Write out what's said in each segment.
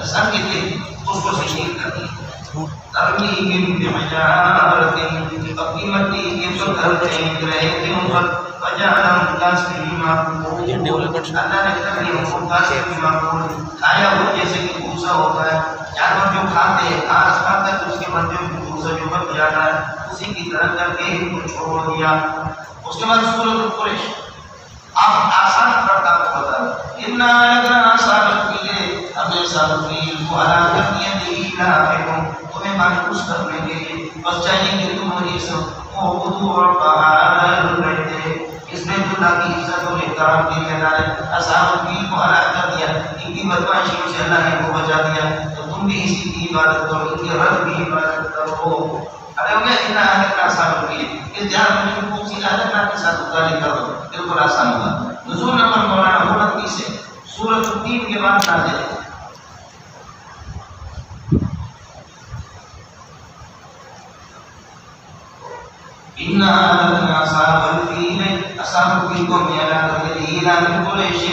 sakit اس کو شہید کر دیا ترمیم بحجارة فقيمتهم فكرتهم بريتهم فجعلهم كاسر معقول اللہ نے کر دیا ان کو کاسر معقول کھایا ہو جیسے کہ بھوسا ہوتا ہے جانور جو کھاتے ہیں گھاس کھاتا ہے تو اس کے بدلے میں بھوسا جو بچ جاتا ہے اسی کی طرح کر کے ان کو چھوڑ دیا اس کے بعد سورۃ قریش آپ آسان پڑھتا کو بتا اِنَّا لَكَ أَصْحَابَ الْفِيلِ ہمیں صاحب فیل کو علاقت یہ نہیں لاحقوں تمہیں مانوس کرنے کے لیے بس چاہیے کہ تم یہ سب موضوع اور بہار رہتے اس میں تو اللہ کی عزت اور احترام کے لیے اللہ نے اصحاب الفیل کو ہلاک کر دیا ان کی بدمعاشیوں سے اللہ نے کو بچا دیا تو تم بھی اسی کی عبادت کرو ان کے رب کی عبادت کرو ارے ہو گیا اتنا اہلک کا اصحاب الفیل اس جہاں میں جو خوب سی اہلک کے ساتھ مطالعہ کرو بالکل آسان ہوگا نزول نمبر مولانا 29 سے سورۃ التین کے بعد نازل ہے إِنَّا لَكَ أَصْحَابَ الْفِيلِ أَصْحَابُ الْفِيلِ کو میرا کرنے اعلان قریش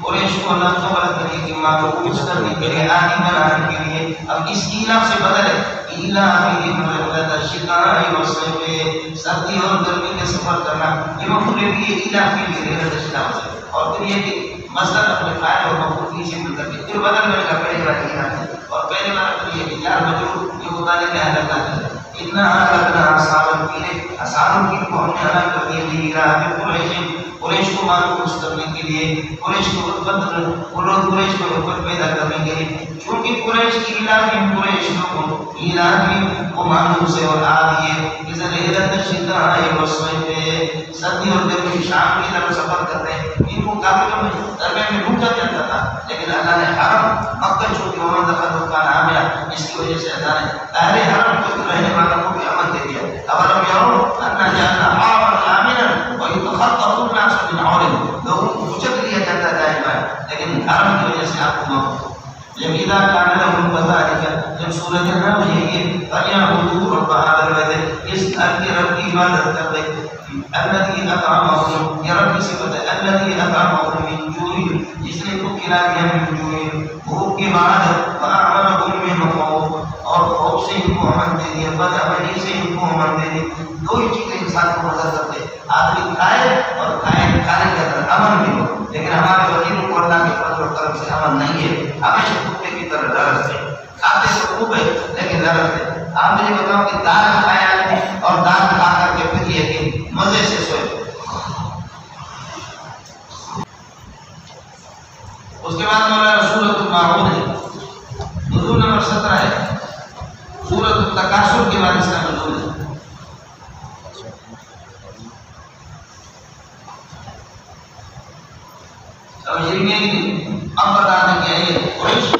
قریش کو نہ خبر کرنے کی معلوم کرنے کے لیے آنی بنانے کے لیے اب اس ایلام سے بدل ہے ایلامہم رحلۃ الشتاء والصیف سردی اور گرمی کے سفر کرنا یہ مفعول بھی ایلام کے لیے رحلۃ الشتاء والصیف اور پھر یہ کہ مصدر اپنے فاعل اور مفعول کی سے مل کر کے پھر بدل میں کا پہلے والا ایلام ہے اور پہلے والا پھر یہ کہ جار مجرور یہ متعلق ہے حلقات ہے إِنَّا أَهْلَكْنَا أَصْحَابَ الْفِيلِ أَصْحَابُ الْفِيلِ کو ہم نے ہلاک کر دیا لِإِيلَافِ قُرَيْشٍ قریش کو مانوس کرنے کے لیے قریش کو قریش کو حکمت پیدا کرنے کے لیے چونکہ قریش کی ایلافہم قریش لوگوں ایلافہم کو مانوس ہے اور آدھی ہے اذا رحلۃ الشتاء والصیف سردی اور گرمی شام کی طرف سفر کرتے ہیں ان کو کافروں میں درمیان میں رک جاتا تھا لیکن اللہ نے حرم مکہ چونکہ ومن دخلہ کان آمنا اس کی وجہ سے اللہ نے اہل حرم کو رہنے والوں کو بھی امن دے دیا اولم یروا انا جعلنا حرما آمنا ويتخطف الناس من حولهم لوگوں کو کچل لیا جاتا ہے لیکن حرم کی وجہ سے آپ کو جب اذا كان لهم ذلك جب صورت نہ ہوئی کہ فليعبدوا رب هذا البيت اس گھر کے رب کی عبادت کر دے الذي اطعمهم یا رب کی صفت ہے الذي اطعمهم من جوع جس نے کو کھلا دیا من جوع بھوک کے بعد وآمنهم من خوف اور خوف سے ان کو امن دے دیا بدامنی سے ان کو امن دے دیا دو ہی چیزیں انسان کو مدد کرتے آدمی کھائے اور کھانے کے اندر امن بھی ہو لیکن ہمارے وکیلوں کو اللہ کے فضل و کرم سے امن نہیں ہے ہمیشہ کتے کی طرح لرز ہے کھاتے سے خوب ہے لیکن لرز ہے آپ مجھے بتاؤ کہ دال کھایا آدمی اور دال کھا کر کے پھر یہ کہ مزے سے سوئے اس کے بعد مولانا سورۃ الماعون ہے نزول نمبر 17 ہے سورۃ التکاثر کے بعد اس کا نزول ہے اب بتا دیں کہ قریش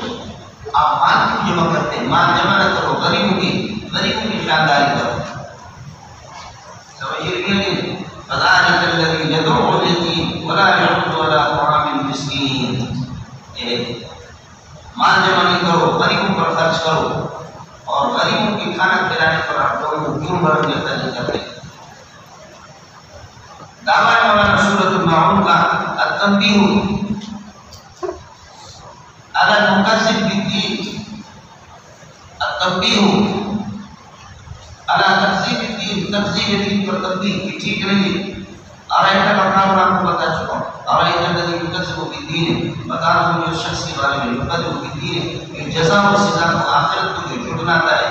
آپ مال کیوں جمع کرتے ہیں مال جمع نہ کرو غریبوں کی شانداری کرو فذلك الذي يدعو اليتيم ولا يحض على طعام المسكين مال جمع نہیں کرو غریبوں پر خرچ کرو اور غریبوں کی کھانا کھلانے پر آپ لوگوں کو کیوں برگزیدہ نہیں کرتے دعویٰ مولانا سورۃ الماعون کا التنبیہ على المكذب بالدين التنبيه على تكذيب الدين تكذيب الدين پر تنبیہ کی ٹھیک نہیں ہے آرائیت کا اپنا آپ کو بتا چکا ہوں آرائیت الذي يكذب بالدين بتا رہا ہوں جو شخص کے بارے میں يكذب بالدين یہ جزا و سزا کو آخرت کو جو جھٹلاتا ہے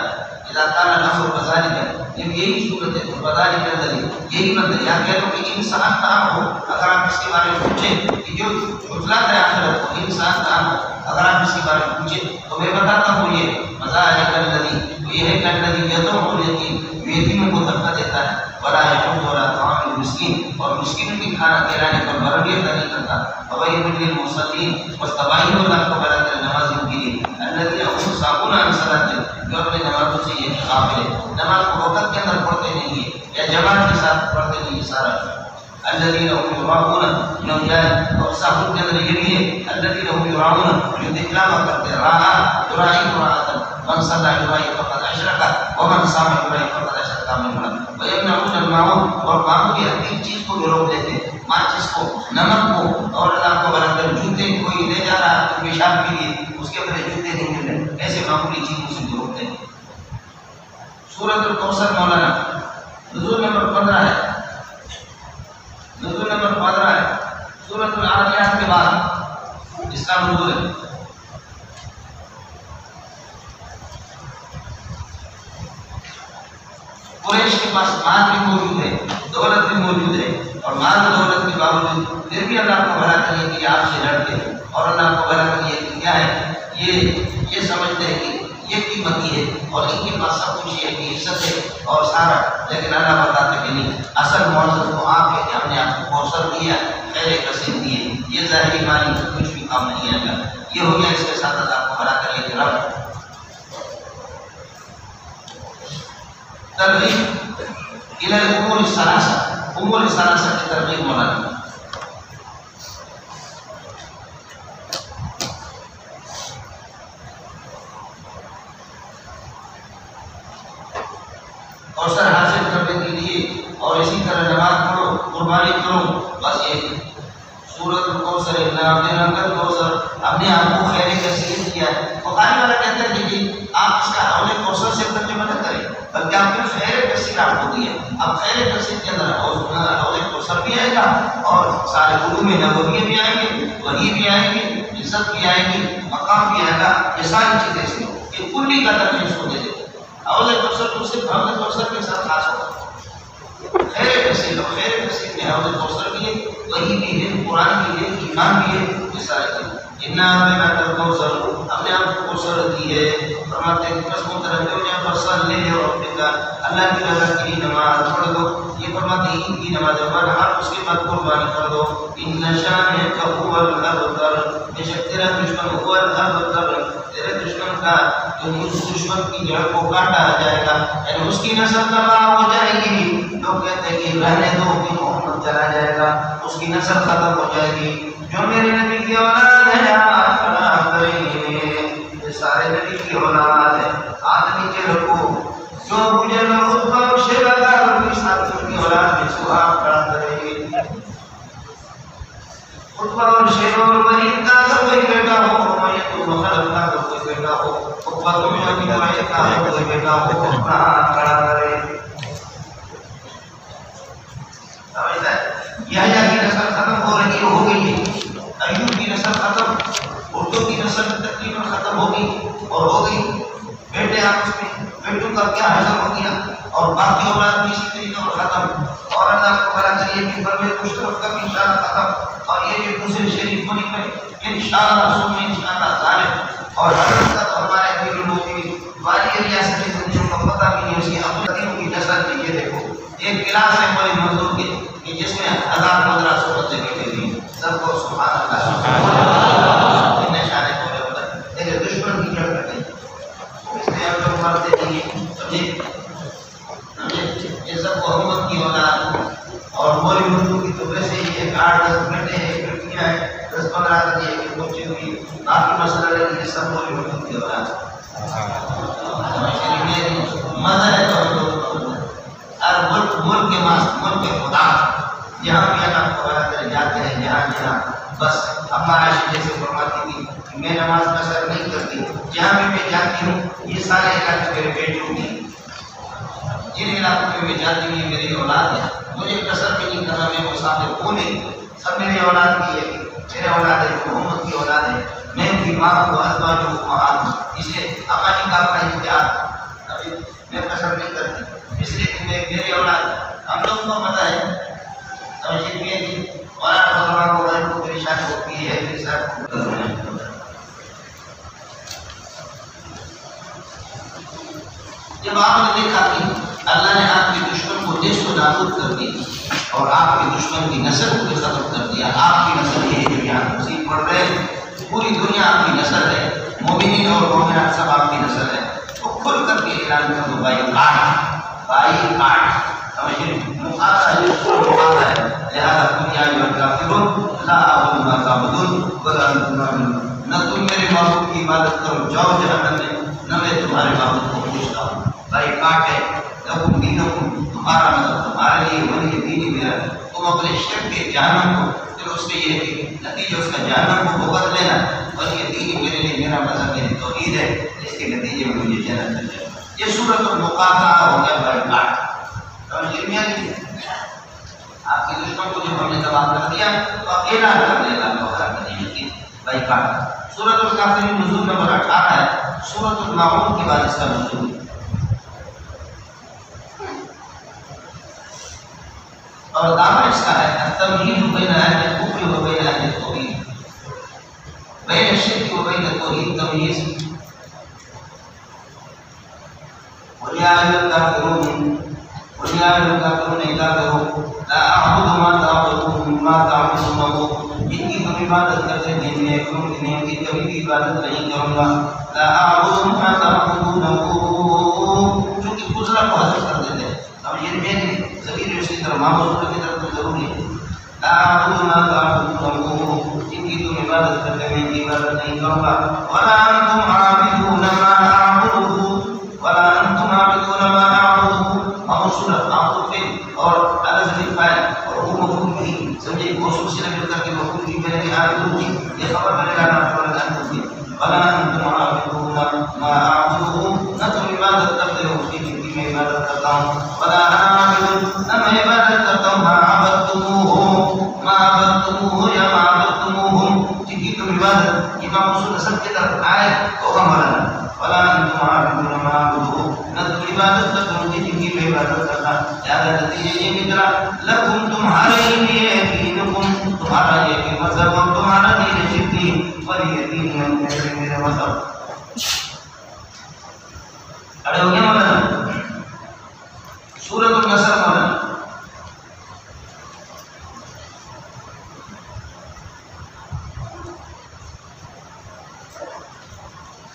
اذا كان الامر كذلك جب یہی صورت ہے تو فذلك الذي یہی مطلب یا کہہ لو کہ انسان کام ہو اگر آپ اس کے بارے میں پوچھیں کہ جو جھٹلاتا ہے آخرت کو انسان کام ہو اگر آپ اس کے بارے میں پوچھیں تو میں بتاتا ہوں یہ فذلك الذي یہ ہے کہ الذي يدعو اليتيم یتیموں کو دھکا دیتا ہے ولا يحض على طعام المسكين اور مسکینوں کی کھانا کھلانے پر برگزیدہ نہیں کرتا فويل للمصلين واستبعين اللہ کو بلا کر نمازیوں کے لیے الذين هم ساهون عن صلاتهم جو اپنے نمازوں سے یہ غافل ہے نماز کو وقت کے اندر پڑھتے نہیں ہے یا جماعت کے ساتھ پڑھتے نہیں ہے سارا الذين هم يراؤون نوجان اور ساہون کے اندر یہ بھی ہے الذين هم يراؤون جو دکھلاوا کرتے راہ یرائی قرآن من صلى يرائی فقد اشرک ومن صام ابراہیم فقد اشرک من ويمنعون الماعون اور معمولی حقیق چیز کو بھی روک دیتے ہیں، ماچس کو، نمک کو، اور اللہ کو برابر جوتے کوئی لے جا رہا ہے پیشاب کے لیے اس کے بدلے جوتے نہیں مل رہے، ایسے معمولی چیزوں سے بھی روکتے ہیں۔ سورۃ الکوثر مولانا نزول نمبر 15 ہے، نزول نمبر 15 ہے، سورۃ العادیات کے بعد اس کا نزول ہے۔ قریش کے پاس مال بھی موجود ہے، دولت بھی موجود ہے، اور مال و دولت کے باوجود پھر بھی اللہ کو بھلا کریے کہ آپ سے لڑتے ہیں، اور اللہ کو بھلا کریے کہ کیا ہے یہ سمجھتے ہیں کہ یہ قیمتی ہے اور ان کے پاس سب کچھ ہے کہ عزت ہے اور سارا، لیکن اللہ بتاتے کہ نہیں، اصل معزز تو آپ ہے کہ ہم نے آپ کو کوثر دیا، خیر کثیر دیے، یہ ظاہری معنی کچھ بھی کام نہیں آئے گا۔ یہ ہو گیا، اس کے ساتھ اللہ کو بھلا کریے کہ رب ترغیب الى الامور الثلاثه، امور الثلاثه کی ترغیب مولانا۔ کوثر حاصل کرنے کے لیے اور اسی طرح نماز پڑھو، قربانی کرو، بس یہ سورۃ الکوثر الکوثر اپنے آپ کو خیر کثیر کیا ہے۔ بخاری والا کہتا ہے کہ آپ اس کا حوض کوثر سے ترجمہ نہ کریں، بلکہ آپ نے خیر کثیر آپ کو دیا۔ اب خیر کثیر کے اندر حوض کوثر بھی آئے گا اور سارے علوم نبویہ بھی آئیں گے، وحی بھی آئیں گے، عزت بھی آئے گی، مقام بھی آئے گا، یہ ساری چیزیں اس میں یہ کلی کا درجہ اس کو دے دیتے۔ حوض کوثر کو صرف حوض کوثر کے ساتھ خاص ہوتا ہے۔ خیر کثیر میں حوض کوثر بھی ہے، وحی بھی ہے، قرآن بھی ہے، ایمان بھی ہے، یہ سارے چیزیں۔ کوثر ہم نے آپ کو کوثر دی ہے، فرماتے ہیں بس متوجہ ہو جائیں، فصل لے لو اپنے کا، اللہ کی رضا کے لیے نماز پڑھ دو، یہ فرماتے ہیں عید کی نماز پڑھ، اس کے بعد قربانی کر دو۔ ان شانئک هو الابتر، بے شک تیرا دشمن هو الابتر، تیرے دشمن کا اس دشمن کی جڑ کو کاٹا جائے گا، یعنی اس کی نسل تباہ ہو جائے گی۔ لوگ کہتے ہیں کہ رہنے دو کہ محمد چلا جائے گا، اس کی نسل ختم ہو جائے گی۔ جو میرے نبی کی اولاد ہے یہ سارے نبی کی اولاد ہے، آدمی کے رکھو جو مجھے خود پر شیرہ کا ربی ساتھ کی اولاد میں سواب کھڑا کریں گے۔ خود پر اور شیر اور مرید کا اگر کوئی بیٹا ہو، میت مخلق کا اگر کوئی بیٹا ہو، خود پر تم جو کی میت کا اگر کوئی بیٹا ہو، اپنا ہاتھ کھڑا کرے۔ سمجھتا ہے یحییٰ کی نسل ختم ہو رہی ہو گئی ہے، ایوب کی نسل ختم، اردو کی نسل تقریباً ختم ہوگی اور ہو گئی، بیٹے آپس میں بیٹوں کا کیا حشر ہو گیا، اور باقی اولاد بھی اسی طریقے پر ختم، اور اللہ کو بھلا کریے کہ پرویز مشترک کا بھی انشاءاللہ ختم، اور یہ جو دوسرے شریف ملک میں انشاءاللہ سننے انشاءاللہ ظالم، اور حضرت کا تو ہمارے امیر المومنین والی ریاست کی زندگیوں کا پتہ بھی نہیں، اس کی اپنے قدیموں کی نسل کی یہ دیکھو، ایک کلاس ہے بڑے منظور کے کہ جس میں 1000-1500 بچے بیٹھے ہوئے، سب کو سبحان اللہ سبحان اللہ اتنے شانے کو لے ہوتا ہے، دشمن کی جڑ کٹے، اس لیے ہم لوگ مرتے نہیں، سمجھے یہ سب محمد کی اولاد، اور مولی منظور کی تو ویسے ہی ایک 8-10 بیٹے ہیں، ایک بیٹیاں ہیں، 10-15 تک یہ پہنچی ہوئی، باقی مسئلہ ہے کہ یہ سب مولی منظور کی اولاد مزہ ہے تو اور ملک کے ملک کے خدا جہاں بھی اللہ کو بھلا کرے جاتے ہیں، جہاں بس ہمارا شیخ سے فرماتی تھی کہ میں نماز قصر نہیں کرتی، جہاں بھی میں جاتی ہوں یہ سارے علاقے میرے بیٹوں کی، جن علاقوں میں میں جاتی ہوں یہ میری اولاد ہے، مجھے قصر بھی نہیں کرنا، میں مسافر ہوں نہیں، سب میری اولاد کی ہے، میرے اولاد ہے، محمد کی اولاد ہے، میں ان کی ماں کو ازواج و امہات ہوں، اس لیے امانی کا اپنا اختیار، میں قصر نہیں کرتی، اس لیے کہ میری اولاد ہم لوگوں کو پتہ ہے، سمجھے بھی ہے کہ اولاد بزرگاں کو غیر کو پریشانی ہوتی ہے، میرے ساتھ جب آپ نے دیکھا کہ اللہ نے آپ کے دشمن کو نیست و نابود کر دی اور آپ کے دشمن کی نسل کو بھی ختم کر دیا، آپ کی نسل یہ ہے جو یہاں تقسیم پڑھ رہے ہیں، پوری دنیا آپ کی نسل ہے، مومنین اور مومنات سب آپ کی نسل ہے، تو کھل کر کے اعلان کر دو بائی کاٹ، سمجھے مخاطہ ہے، لہذا دنیا جو کافرون لا اعبد ما تعبدون ولا انتم عابدون، نہ تم میرے معبود کی عبادت کرو جاؤ جہنم میں، نہ میں تمہارے معبود کو پوچھتا ہوں۔ بھائی کاٹ ہے لکم دینکم تمہارا مذہب تمہارے لیے ولی دینی میرا تم اپنے شرک کے جہنم کو پھر اس کے یہ نتیجہ اس کا جہنم کو بھگت لینا ولی دینی میرے لیے میرا مذہب میری توحید ہے اس کے نتیجے میں مجھے جنت مل جائے یہ سورۃ المقاطعہ ہو گیا بھائی کاٹ اور علمیہ کی آپ کے دشمن کو جب ہم نے تباہ کر دیا تو اکیلا کر دے گا وغیرہ نہیں کی بھائی کاٹ سورۃ الکافرین نزول نمبر 18 ہے سورۃ الماعون کے بعد اس کا نزول اور دعویٰ اس کا ہے التمہید بین اہل الکفر و بین اہل التوحید بین الشرک و بین التوحید تمییز قل یا ایھا الکافرون قل یا ایھا الکافرون کافرون لا اعبد ما تعبدون ما تعبدون جن کی تم عبادت کرتے ہیں میں ان کی کبھی عبادت نہیں کروں گا لا اعبد ما تعبدون چونکہ فضلہ کو حذف کر دیتے ہیں اب یہ میری ضمیر اس کی طرف معمول کی طرف ضروری ہے لا اعبد ما تعبدون جن کی تم عبادت کرتے ہیں ان کی عبادت نہیں کروں گا ولا انتم عابدون ما اعبد ولا انتم عابدون ما اعبد موصول معطوف اور على ذمہ فاعل اور هو مفعول به سمجھے موصول سے نقل کر کے مفعول به میں نے عابدون کی یہ خبر بنے گا نہ انتم کی ولا انتم عابدون ما اعبد نہ تم عبادت کرتے ہو اس کی میں عبادت کرتا ہوں ولا انا عابد نہ میں عبادت کرتا ہوں ما عبدتموه یا ما عبدتموهم جن کی تم عبادت امام موصول اصل کی طرف آئے تو ہمارا ولا انتم عابدون ما اعبد نہ تم عبادت کرتے ہو جن کی میں عبادت کرتا زیادہ نتیجے یہ نکلا لکم تمہارے لیے دینکم تمہارا یہ مذہب اور تمہارا دین شرکی ولی دین میرا مذہب اڑے ہو گیا مولانا سورۃ النصر مولانا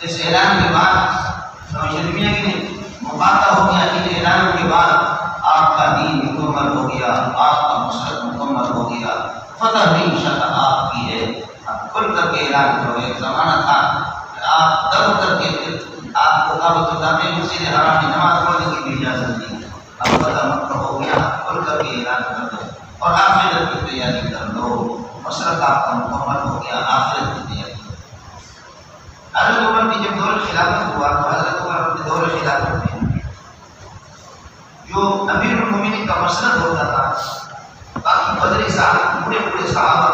اس اعلان کے بعد سمجھنے کی مقاطع ہو گیا کہ اعلان کے بعد آپ کا دین مکمل ہو گیا آپ کا مقصد مکمل ہو گیا فتح بھی انشاءاللہ آپ کی ہے آپ کھل کر کے اعلان کرو ایک زمانہ تھا آپ در کر کے آپ کو کعبۃ اللہ میں مسجد حرام میں نماز پڑھنے کی بھی اجازت نہیں اب فتح مکہ ہو گیا کھل کر کے اعلان کر دو اور آخرت کی تیاری کر لو مسلک آپ کا مکمل ہو گیا آخرت کی تیاری حضرت عمر کی جب دور خلافت ہوا تو حضرت عمر اپنے دور خلافت میں جو امیر المومنین کا مسند ہوتا تھا باقی بدری صاحب بوڑھے بوڑھے صحابہ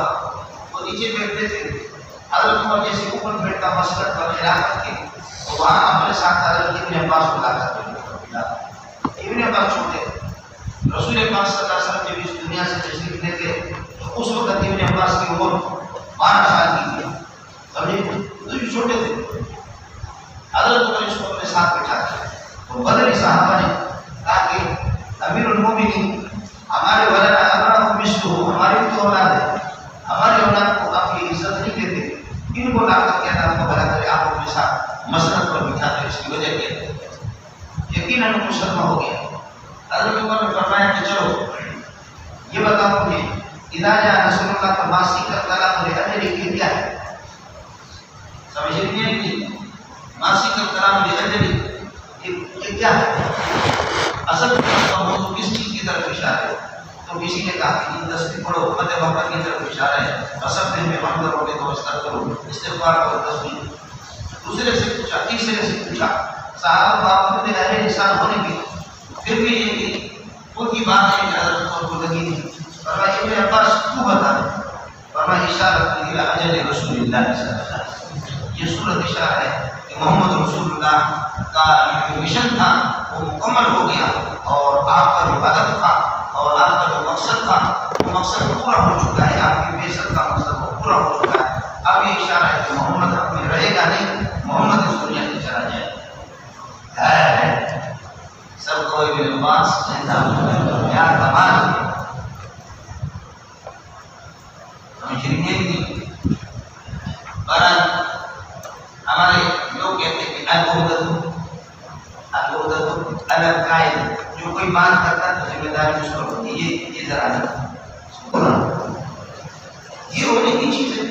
وہ نیچے بیٹھتے تھے حضرت عمر جیسے اوپر بیٹھتا مسند پر خلافت کے تو وہاں اپنے ساتھ حضرت ابن عباس کو لا کر ابن عباس چھوٹے رسول پاک صلی اللہ علیہ وسلم جب اس دنیا سے تشریف لے گئے تو اس وقت ابن عباس کی عمر 12 سال کی تھی سمجھے تو یہ چھوٹے تھے حضرت عمر اس کو اپنے ساتھ بٹھا کے تو بدری صحابہ نے کہا کہ امیر المومنین ہمارے ولد ہمارا مثل ہو ہماری تو اولاد ہے ہماری اولاد کو آپ کی عزت نہیں دیتے ان کو لا کر کہنا آپ کو بھلا کرے آپ اپنے ساتھ مسند پر بٹھا کر اس کی وجہ کیا ہے یقیناً مسلمہ ہو گیا حضرت عمر نے فرمایا کہ چلو یہ بتاؤ مجھے اذا جاء نصر اللہ کا ماسی کا کلام لأجل کی کیا ہے سمجھے نہیں کہ ماسی کا کلام لأجل یہ کیا ہے اصل موضوع کس چیز کی طرف اشارہ ہے تو کسی نے کہا کہ یہ تصویر پڑھو فتح مکہ کی طرف اشارہ ہے اصل دن میں حمد کرو تو استغفر کرو استغفار کرو تصویر دوسرے سے پوچھا تیسرے سے پوچھا صحابہ باپ نے اہل انسان ہونے کی پھر بھی یہ کہ ان کی بات ہے کہ حضرت کو لگی نہیں فرمایا ابن عباس کیوں بتا فرمایا اشارہ الى اجل رسول اللہ صلی اللہ علیہ وسلم یہ صورت اشارہ ہے کہ محمد رسول اللہ کا جو مشن تھا وہ مکمل ہو گیا اور آپ کا جو ہدف تھا اور آپ کا جو مقصد تھا وہ مقصد پورا ہو چکا ہے آپ کی بعثت کا مقصد وہ پورا ہو چکا ہے اب یہ اشارہ ہے کہ محمد حق میں رہے گا نہیں محمد اس دنیا سے چلا جائے سب کو ابن عباس کیا کمال ہے برحال ہمارے لوگ کہتے ہیں کہ العہدۃ علی القائل جو کوئی بات کرتا ہے تو ذمہ داری اس پر ہوتی ہے یہ ذرا یہ ہونے کی چیز ہے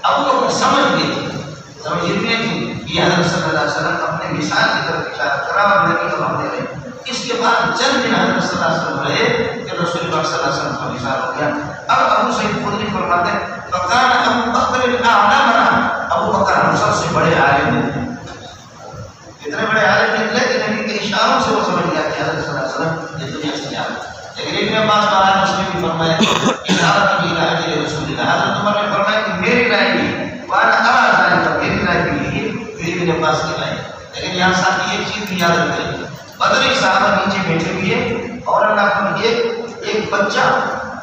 اب وہ سمجھ گئے سمجھ رہے ہیں کہ حضرت صلی اللہ علیہ وسلم اپنے مثال کی طرف اشارہ کرا اور نبی کا وقت دے رہے. اس کے بعد چند دن حضرت صلی اللہ علیہ وسلم رہے کہ رسول اللہ صلی اللہ علیہ وسلم کا مثال ہو گیا. اب ابو سعید خدری فرماتے ہیں فقال ابو بکر اعلمنا، ابو بکر ہم سب سے بڑے عالم ہیں. اتنے بڑے عالم نکلے کہ نبی کے اشاروں سے وہ سمجھ گیا کہ حضرت صلی اللہ علیہ وسلم یہ دنیا سے جا رہے ہیں. لیکن ابن عباس بہار مسلم بھی فرمایا اشارت بھی الى رسول اللہ. حضرت عمر نے فرمایا کہ میری رائے بھی وانا ارى ذلك، میری رائے بھی یہ ابن عباس کی رائے. لیکن یہاں ساتھ ایک چیز بھی یاد رکھیں، بدر صحابہ نیچے بیٹھے ہوئے اور اللہ پر ایک بچہ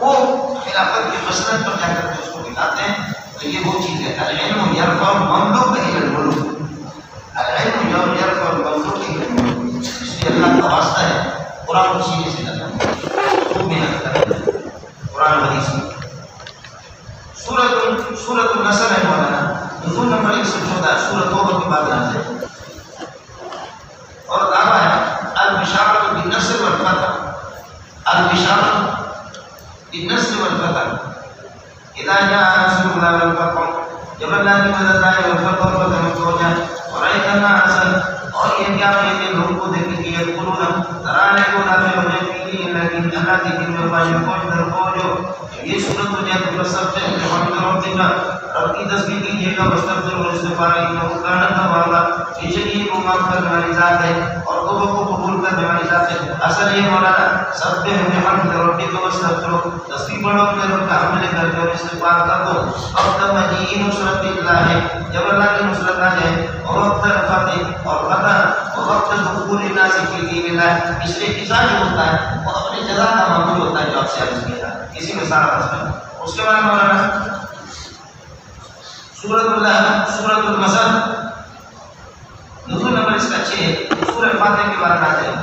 وہ خلافت کی مسند پر جا کر کے اس کو دکھاتے ہیں. تو یہ وہ چیز ہے العلم یرفع المملوک الى الملوک، العلم یرفع المملوک الى الملوک. اس لیے اللہ کا واسطہ ہے قرآن کو سینے سے لگا خوب محنت کریں قرآن حدیث میں. سورۃ النصر ہے مولانا، نزول نمبر 114 سورۃ توبہ کے بعد آتے ہیں اور دعویٰ ہے البشارۃ بالنصر والفتح، البشارۃ بالنصر والفتح اذا جاء نصر اللہ والفتح، جب اللہ کی مدد آئے اور فتح اور فتح ہو جائے. ورأيت الناس، اور یہ کیا ہے کہ لوگوں کو دیکھیں کہ یقولون ترانے کو داخل ہو جائے لیکن اللہ کی دن میں بائی کوئی در کو جو یہ صورت ہو جائے تو سب سے الحمد ربنا رب کی تسبیح کیجیے گا واستغفر و استغفار انه كان توابا، بے شک یہ کو معاف کرنے والی ذات ہے اور توبہ کو قبول کرنے والی ذات ہے. اصل یہ مولانا سبح بحمد ربک واستغفر، تسبیح پڑھو اپنے رب کا حمد کر کے اور استغفار کر دو. وقت مجیء نصرت اللہ ہے، جب اللہ کی نصرت آ جائے، اور وقت فتح اور فتح اور وقت دخول الناس فی دین اللہ. اس لیے کسان جو ہوتا ہے وہ اپنی جزا کا معمول ہوتا ہے جو آپ سے عرض کیا کسی میں سارا مسئلہ. اس کے بعد مولانا سورۃ المسد نزول نمبر اس کا 6 سورہ فاتح کے بارے میں آتے ہیں.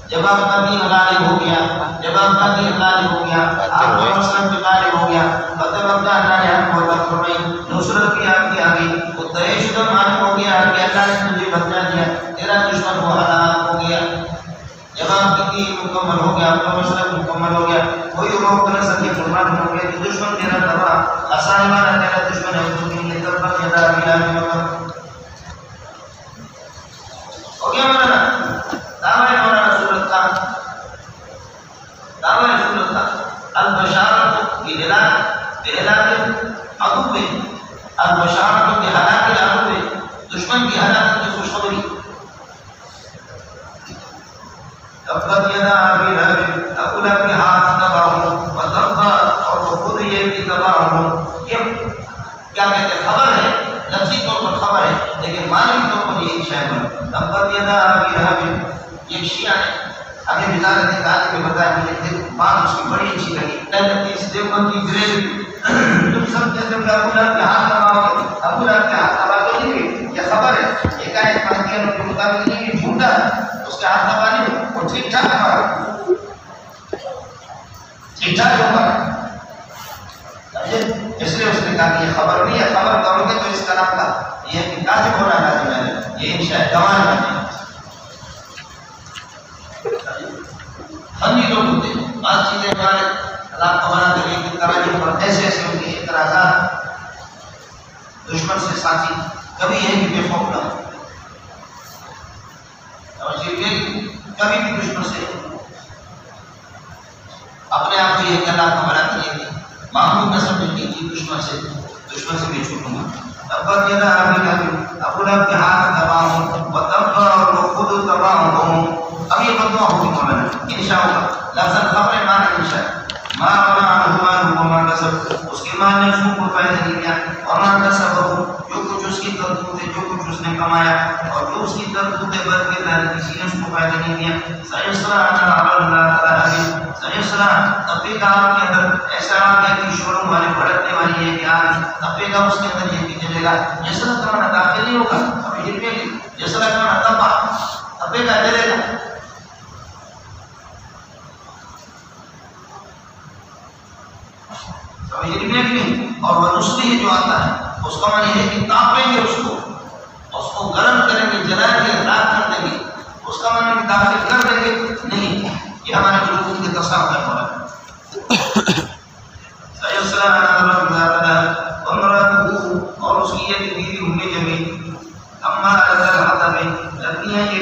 جب آپ کا دین غالب ہو گیا، جب آپ کا دین غالب ہو گیا، آپ کا مسلم بھی غالب ہو گیا، مطلب اپنا اللہ نے آپ کو عطا فرمائی، نصرت بھی آپ کی آ گئی، وہ طے شدہ معلوم ہو گیا کہ اللہ نے تجھے بچا دیا، تیرا دشمن وہ ہلاک ہو گیا. جب آپ کی دین مکمل ہو گیا، آپ کا مسلم مکمل ہو گیا، کوئی روک نہ سکے، قربان ہو گیا کہ دشمن تیرا تباہ، آسان والا تیرا دشمن ہے، تو دین یہ تباہ یہ دار ملا میں مکمل ہو گیا. مولانا دعوی مولانا سورت کا دعوی سورت کا البشارت بہلاک عدو، البشارت بہلاک عدو، دشمن کی ہلاکت کی خوشخبری. تبت یدا ابی لہب، ابو لہب کے ہاتھ تباہ ہوں وتب، اور وہ خود یہ بھی تباہ ہوں. یہ کیا کہتے ہیں خبر ہے، لفظی طور پر خبر ہے لیکن معنی طور پر یہ شاید ہے. تبت یدا ابی لہب یہ شیعہ ہے. ابھی وزارت تعلیم میں بتایا مجھے بات اس کی بڑی اچھی لگی. کہتے اس دیوبند کی گریوی تم سب کہتے ہو کہ ابو لہب کے ہاتھ تباہ ہو، ابو لہب کے ہاتھ تباہ تو نہیں ہوئی، یہ خبر ہے. ایک آیت پڑھتی ہے کے مطابق نہیں کہ جھوٹا اس کے ہاتھ تباہ نہیں ہو، وہ ٹھیک ٹھاک ہمارا ٹھیک ٹھاک ہوگا. اس لیے اس نے کہا کہ یہ خبر نہیں ہے، خبر کرو گے تو اس کا نام کا یہ کہ کاذب ہونا لازم ہے، یہ انشاء گواہ ہے. ہم یہ لوگ ہوتے ہیں بعض چیزیں ہمارے اللہ کو بنا کر ایک تراجم پر ایسے ایسے ہوتے ہیں اعتراضات دشمن سے ساتھی کبھی ہے کہ بے خوف نہ ہو، کبھی بھی دشمن سے اپنے آپ کو یہ اللہ کو بنا کر یہ معمول نہ سمجھنے کی دشمن سے بھی چھوٹوں گا. تبت یدا ابی لہب، ابو لہب کے ہاتھ تباہ ہوں وتب، اور وہ خود تباہ ہوں. اب یہ بدعا ہوگی مولانا انشاءاللہ. لفظ خبر معنی انشاء ما وما عنه وما کسب، اس کے معنی اس کو فائدہ نہیں دیا، وما کسب جو کچھ اس کی کرتوت ہے، جو کچھ اس نے کمایا اور جو اس کی کرتوت ہے بد کردار کسی نے اس کو فائدہ نہیں دیا. سیصلی نارا تعالی سیصلی، تبے گا آپ کے اندر ایسا آگ کہ شوروں والے بھڑکنے والی ہے کہ آگ تبے گا اس کے اندر یہ بھی جلے گا. جیسا کرنا داخل نہیں ہوگا ابھی یہ بھی جیسا کرنا تبے گا جلے گا. اور وہ نسلی جو آتا ہے اس کا معنی ہے کہ تاپیں گے اس کو گرم کریں گے، جلائیں گے، راک کر دیں گے. اس کا معنی کہ داخل کر دیں گے نہیں، یہ ہمارے لوگوں کے تصاویر ہے. بقیت بیوی ام جمیل عمارۃ الحطب لکڑیاں یہ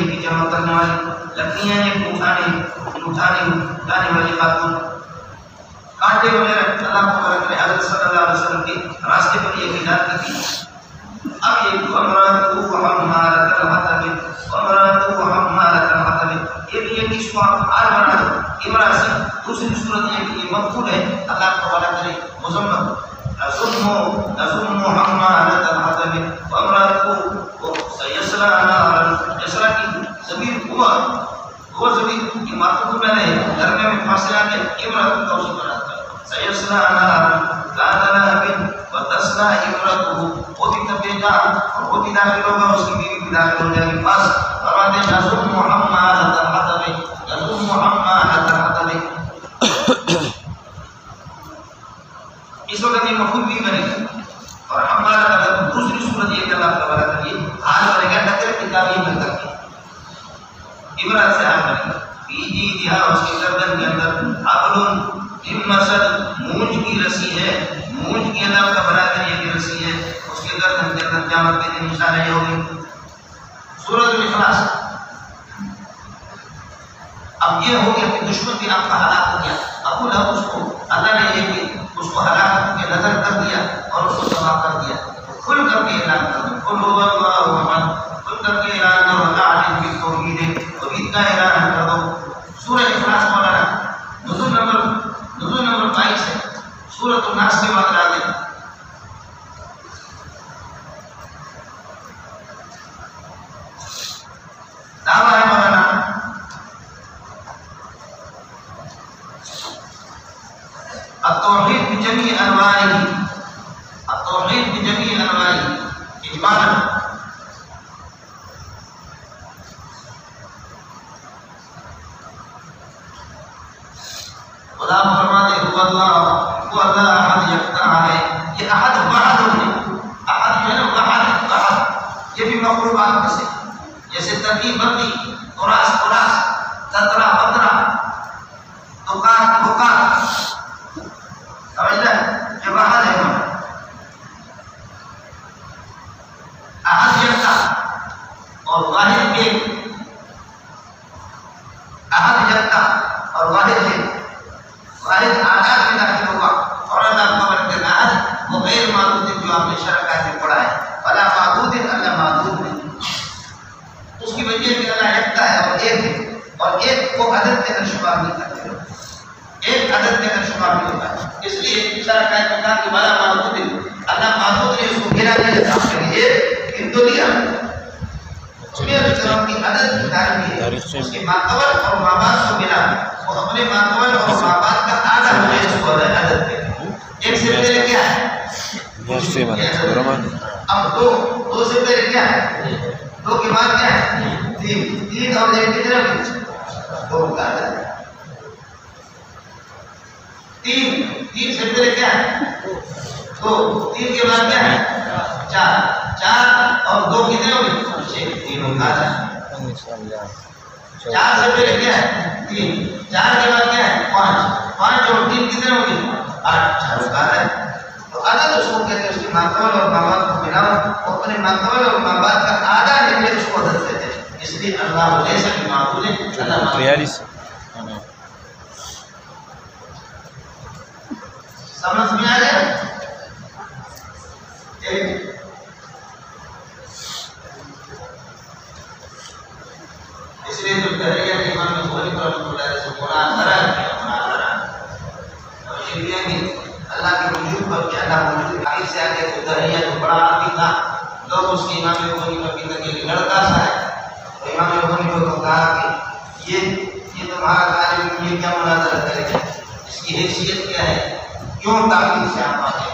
بھی جمع کرنے والی، لکڑیاں یہ اٹھانے والی خاتون، کانٹے وغیرہ اللہ تبارک نے حضرت صلی اللہ علیہ وسلم کے راستے پر یہ ہدایت کی تھی۔ اب یہ امرأۃ حمالۃ الحطب، امرأۃ حمالۃ الحطب، یہ بھی ایک اس کو آر بنا دو امرأة سے دوسری صورت یہ کہ یہ مفعول ہے، اللہ تبارک نے مذمت نظم حمالۃ الحطب وامرأته سيصلى نارا، جسرا کی ضمیر وہ ضمیر کی معطوف میں نہیں، درمیان میں فاصلہ ہے، امرأة توصیف بناتا ہے، سيصلى نارا ذات لهب وتصلى امرأته، وہ بھی تبلیغ اور وہ بھی داخل ہوگا، اس کی بیوی بھی داخل ہو جائے گی۔ بس فرماتے ہیں نظم حمالۃ الحطب، نظم حمالۃ الحطب، اس وقت یہ مفعول بھی بنے گا، اور ہمارا اگر دوسری صورت یہ کہ اللہ تبارک نے حال بنے گا نکر کی تعبیر میں کر کے عبرت سے حال بنے گا، فی جیدہا، اس کے گردن کے اندر حبل من مسد، مونج کی رسی ہے، مونج کی اللہ کا بنا کر یہ رسی ہے، اس کے گردن کے اندر قیامت کے دن نشانہ یہ ہوگی۔ سورۃ الاخلاص۔ اب یہ ہو گیا کہ دشمن بھی آپ کا ہلاک ہو گیا، ابو لہب اس کو اللہ نے یہ کہ اس کو ہلاکت کے نظر کر دیا اور اس کو تباہ کر دیا، کھل کر کے اعلان کر دیا، قل هو اللہ احد، کھل کر کے اعلان کرو، وجعل فی التوحید، توحید کا اعلان کر دو۔ سورہ اخلاص مولانا نزول نمبر 22 ہے، سورۃ الناس کے بعد آگے دعویٰ ہے مولانا التوحید بجمیع انواعہ، التوحید بجمیع انواعہ اجمالا۔ خدا فرماتے هو اللہ، وہ اللہ احد یکتا ہے، یہ احد وحد ہے، احد جو ہے وحد، یہ بھی مخلوقات میں سے، جیسے ترکیب بندی، قراس تترا بترا، دکان بکان، سمجھتا ہے یہ وحد ہے، احد یکتا اور واحد ایک، احد یکتا اور واحد ایک، واحد آکار میں داخل ہوگا، اور اللہ خبر کے احد وہ غیر معبود جو آپ نے شرکات میں پڑھا ہے، ولا معبود اللہ معبود نہیں، اس کی وجہ کہ اللہ یکتا ہے اور ایک ہے، اور ایک کو عدد کے اندر شمار نہیں کرتے، ایک عدد کے اندر شمار نہیں ہوتا ہے، اس لیے شرکات میں کہا کہ ولا معبود اللہ معبود نے اس کو گرا نہیں جاتا ہے، ایک دنیا اس میں رسول کی عدد کی تعریف ہے، اس کے ماقبل اور مابعد کو ملا، وہ اپنے ماقبل اور مابعد کا آدھا ہوئے اس کو عدد کے، ایک سے پہلے کیا ہے؟ اب دو سے پہلے کیا ہے؟ دو کے بعد کیا ہے؟ تین اور ایک کتنے ہوگی؟ دو کا عدد ہے، تین سے پہلے کیا ہے؟ دو، تین کے بعد کیا ہے؟ چار اور دو کتنے ہوگی؟ تینوں کا عدد ہے، چار سے پہلے کیا ہے؟ تین، چار کے بعد کیا ہے؟ پانچ اور تین کتنے ہوگی؟ 8، چاروں کا عدد ہے، تو عدد اس کو کہتے ہیں، اس کی ماقبل اور مابعد کو ملاؤ، وہ اپنے ماقبل اور مابعد کا آدھا نکلے اس کو عدد کہتے ہیں، اس لیے اللہ علیہ سے معبود ہے، اللہ معبود۔ سمجھ میں آ گیا؟ اس لیے جو کہریا کہ امام بخاری رحمۃ اللہ علیہ سے مناظرہ اللہ کے وجود پر کہ اللہ موجود آگے سے آگے تو دہریہ جو بڑا آدمی تھا، لوگ اس کے امام بخاری پر کہتے کہ لڑکا سا ہے، تو امام بخاری کو کہا کہ یہ تمہارا عالم یہ کیا مناظرہ کرے گا، اس کی حیثیت کیا ہے، کیوں تاکید سے آپ آگے،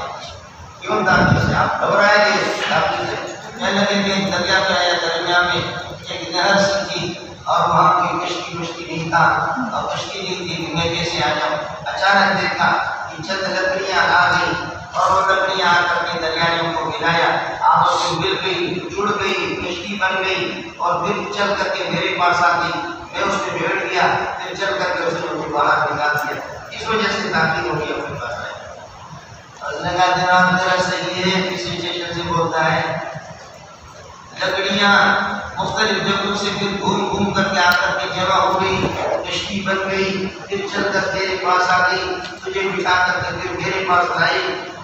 کیوں تاکید سے آپ گھبرائے گے، تاکید سے کہنے لگے کہ دریا میں آیا، دریا میں ایک نہر سی تھی اور وہاں کوئی کشتی نہیں تھا، اور کشتی نہیں تھی، میں کیسے آ جاؤں، اچانک دیکھا کہ چند لکڑیاں آ گئی اور وہ لکڑیاں آ کر کے دریاؤں کو گرایا، آپس میں مل گئی، جڑ گئی، کشتی بن گئی، اور پھر چل کر کے میرے پاس آ گئی، میں اس میں بیٹھ گیا، پھر چل کر کے اس نے مجھے باہر نکال دیا، اس وجہ سے تاکید ہو گئی اپنے پاس آئے۔ اللہ کا جناب تیرا صحیح ہے، کسی اسٹیشن سے بولتا ہے لکڑیاں مختلف جگہوں سے پھر گھوم گھوم کر کے آ کر کے جمع ہو گئی، کشتی بن گئی، پھر چل کر تیرے پاس آ گئی، تجھے بٹھا کر کے پھر میرے پاس لائی۔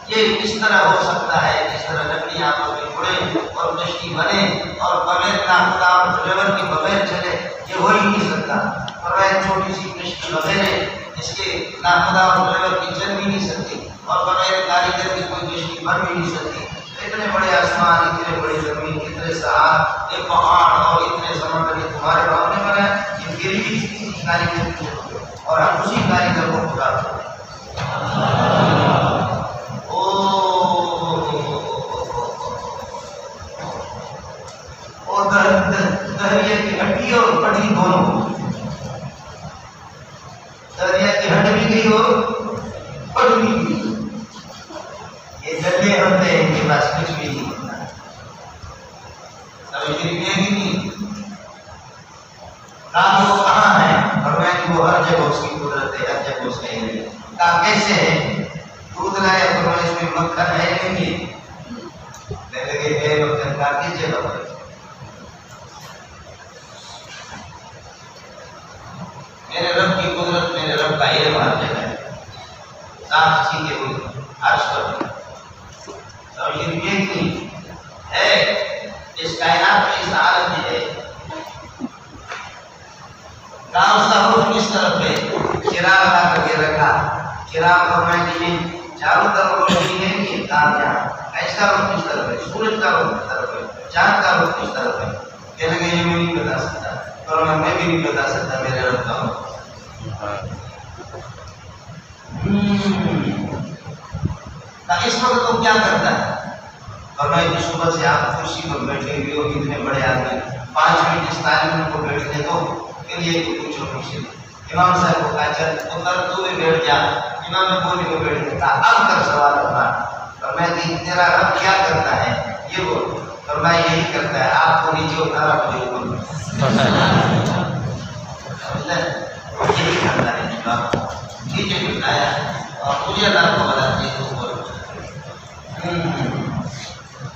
یہ کس طرح ہو سکتا ہے؟ جس طرح لکڑیاں آپس میں جڑے اور کشتی بنے اور بغیر ناخدا اور ڈرائیور کے بغیر چلے، یہ ہو ہی نہیں سکتا۔ اور ایک چھوٹی سی کشتی بغیر اس کے ناخدا اور ڈرائیور کی چل بھی نہیں سکتی، اور بغیر کاریگر کی کوئی کشتی بن بھی نہیں سکتی۔ اتنے بڑے آسمان، اتنے بڑی زمین، اتنے سہار، یہ پہاڑ اور اتنے سمندر یہ تمہارے باپ نے بنایا، یہ پھر بھی کسی کاریگر کی ضرورت ہے، اور ہم اسی کاریگر کو خدا کرتے ہیں۔ اور دریا کی ہڈی اور پٹری دونوں، دریا کی ہڈی بھی گئی اور پٹری بھی گئی۔ یہ ڈلے ہوتے ہیں، ان کے پاس کچھ بھی نہیں ہوتا، سمجھ میں نہیں کہا وہ کہاں ہے، اور میں وہ ہر جگہ اس کی قدرت ہے، ہر جگہ اس کا علم ہے۔ کہا کیسے ہے؟ دودھ لایا تو اس میں مکھن ہے نہیں ہے، لگے ہے مکھن، کا کس جگہ پر؟ میرے رب کی قدرت، میرے رب کا علم ہر جگہ ہے، صاف چیزیں ہوئی عرش پر۔ اور یہ نہیں ہے اس کائنات میں، اس عالم میں ہے، کہاں اس کا روح کس طرف ہے؟ چراغ لا کر کے رکھا، چراغ فرمائے کہ یہ چاروں طرف روشنی ہے کہ کہاں جہاں، اس کا روح کس طرف ہے، سورج کا روح کس طرف ہے، چاند کا روح کس طرف ہے؟ کہنے لگے یہ میں نہیں بتا سکتا، اور میں بھی نہیں بتا سکتا میرے رب کا روح۔ اس وقت تو کیا کرتا ہے؟ فرمایا کہ صبح سے آپ کرسی پر بیٹھے ہوئے ہو، اتنے بڑے آدمی 5 منٹ اس تعلیم کو بیٹھنے دو، پھر یہ تو کچھ ہو سے امام صاحب کو کہا چل اتر تو بھی بیٹھ جا، امام نے بولے کو بیٹھنے کہا اب کر سوال اپنا۔ فرمایا کہ تیرا رب کیا کرتا ہے یہ بول۔ فرمایا یہی کرتا ہے، آپ کو نیچے اتارا مجھے اوپر، یہی کرتا ہے، نیچے بٹھایا اور مجھے اللہ کو بتاتے ہیں اوپر۔